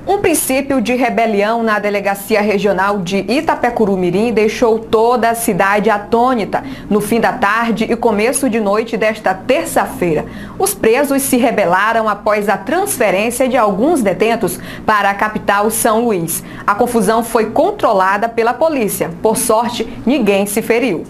Um princípio de rebelião na Delegacia Regional de Itapecuru-Mirim deixou toda a cidade atônita no fim da tarde e começo de noite desta terça-feira. Os presos se rebelaram após a transferência de alguns detentos para a capital São Luís. A confusão foi controlada pela polícia. Por sorte, ninguém se feriu.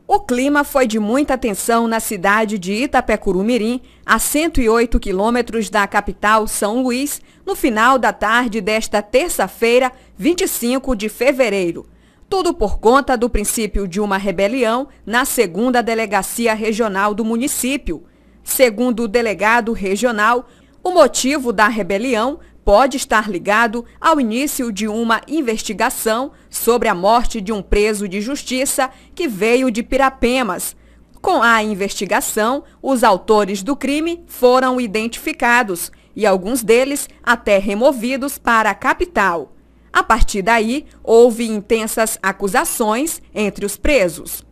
O clima foi de muita tensão na cidade de Itapecuru-Mirim, a 108 quilômetros da capital São Luís, no final da tarde desta terça-feira, 25 de fevereiro. Tudo por conta do princípio de uma rebelião na 2ª Delegacia Regional do município. Segundo o delegado regional, o motivo da rebelião pode estar ligado ao início de uma investigação sobre a morte de um preso de justiça que veio de Pirapemas. Com a investigação, os autores do crime foram identificados e alguns deles até removidos para a capital. A partir daí, houve intensas acusações entre os presos.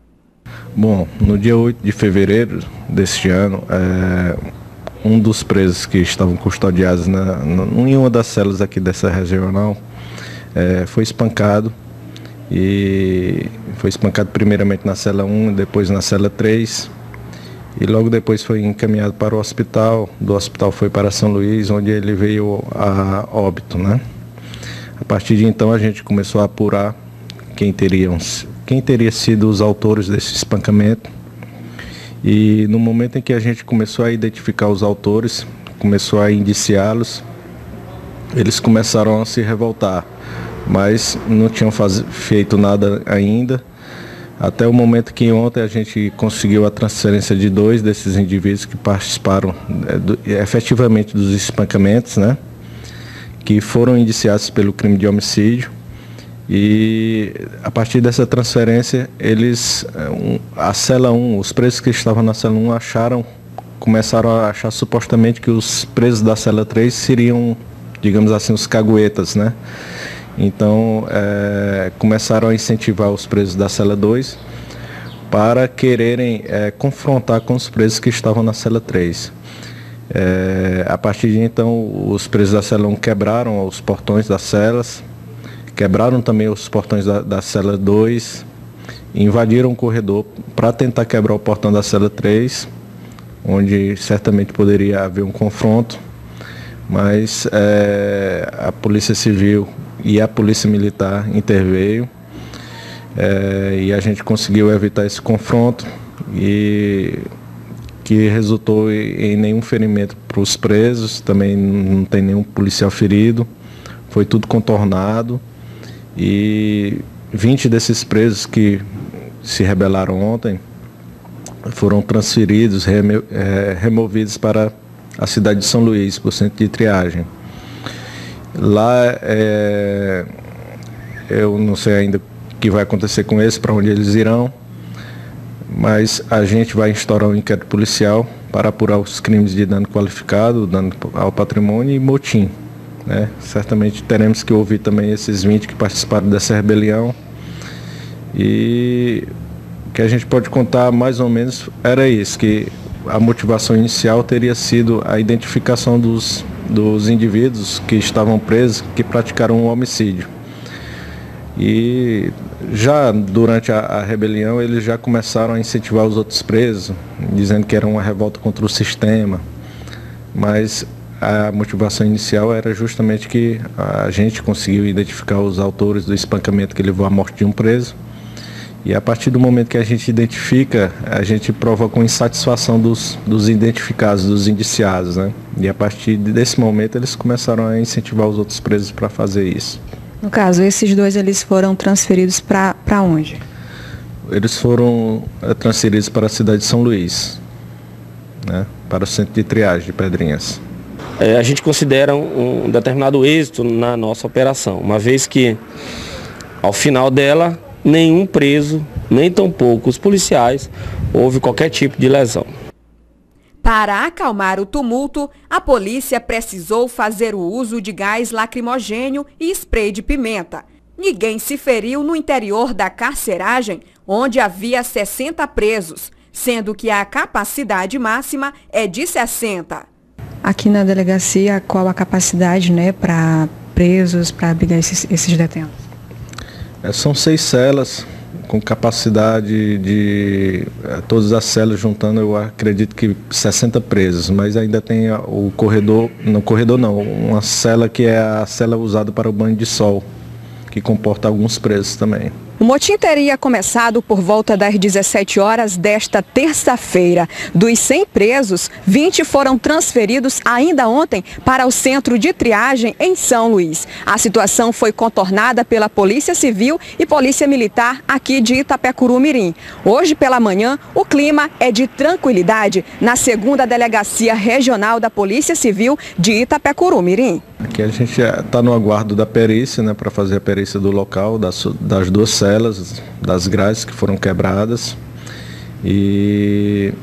Bom, no dia 8 de fevereiro deste ano, um dos presos que estavam custodiados em uma das celas aqui dessa regional foi espancado. E foi espancado primeiramente na cela 1, depois na cela 3. E logo depois foi encaminhado para o hospital. Do hospital foi para São Luís, onde ele veio a óbito, né? A partir de então a gente começou a apurar quem teria sido os autores desse espancamento. E no momento em que a gente começou a identificar os autores, começou a indiciá-los, eles começaram a se revoltar, mas não tinham feito nada ainda, até o momento que ontem a gente conseguiu a transferência de 2 desses indivíduos que participaram efetivamente dos espancamentos, né, que foram indiciados pelo crime de homicídio. E a partir dessa transferência, a cela 1, os presos que estavam na cela 1 começaram a achar supostamente que os presos da cela 3 seriam, digamos assim, os caguetas, né? Então, começaram a incentivar os presos da cela 2 para quererem confrontar com os presos que estavam na cela 3. A partir de então, os presos da cela 1 quebraram os portões das celas, quebraram também os portões da cela 2, invadiram o corredor para tentar quebrar o portão da cela 3, onde certamente poderia haver um confronto, mas a Polícia Civil e a Polícia Militar interveio e a gente conseguiu evitar esse confronto, e que resultou em nenhum ferimento para os presos, também não tem nenhum policial ferido, foi tudo contornado. E 20 desses presos que se rebelaram ontem foram transferidos, removidos para a cidade de São Luís, para o centro de triagem. Lá eu não sei ainda o que vai acontecer com eles, para onde eles irão, mas a gente vai instaurar um inquérito policial para apurar os crimes de dano qualificado, dano ao patrimônio e motim. Certamente teremos que ouvir também esses 20 que participaram dessa rebelião, e o que a gente pode contar mais ou menos era isso, que a motivação inicial teria sido a identificação dos indivíduos que estavam presos, que praticaram um homicídio. E já durante a rebelião eles já começaram a incentivar os outros presos, dizendo que era uma revolta contra o sistema, mas a motivação inicial era justamente que a gente conseguiu identificar os autores do espancamento que levou à morte de um preso. E a partir do momento que a gente identifica, a gente provoca uma insatisfação dos identificados, dos indiciados, né? E a partir desse momento eles começaram a incentivar os outros presos para fazer isso. No caso, esses 2 eles foram transferidos para onde? Eles foram transferidos para a cidade de São Luís, né? Para o centro de triagem de Pedrinhas. A gente considera um determinado êxito na nossa operação, uma vez que, ao final dela, nenhum preso, nem tampouco os policiais, houve qualquer tipo de lesão. Para acalmar o tumulto, a polícia precisou fazer o uso de gás lacrimogênio e spray de pimenta. Ninguém se feriu no interior da carceragem, onde havia 60 presos, sendo que a capacidade máxima é de 60. Aqui na delegacia, qual a capacidade, né, para presos, para abrigar esses detentos? São 6 celas, com capacidade de todas as celas juntando, eu acredito que 60 presos, mas ainda tem o corredor, uma cela que é a cela usada para o banho de sol, que comporta alguns presos também. O motim teria começado por volta das 17 horas desta terça-feira. Dos 100 presos, 20 foram transferidos ainda ontem para o centro de triagem em São Luís. A situação foi contornada pela Polícia Civil e Polícia Militar aqui de Itapecuru-Mirim. Hoje pela manhã, o clima é de tranquilidade na 2ª Delegacia Regional da Polícia Civil de Itapecuru-Mirim. Aqui a gente está no aguardo da perícia, né, para fazer a perícia do local, das 2 celas, das grades que foram quebradas. E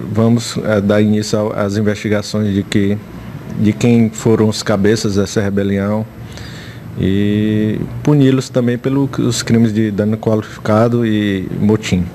vamos dar início às investigações de quem foram os cabeças dessa rebelião e puni-los também pelos crimes de dano qualificado e motim.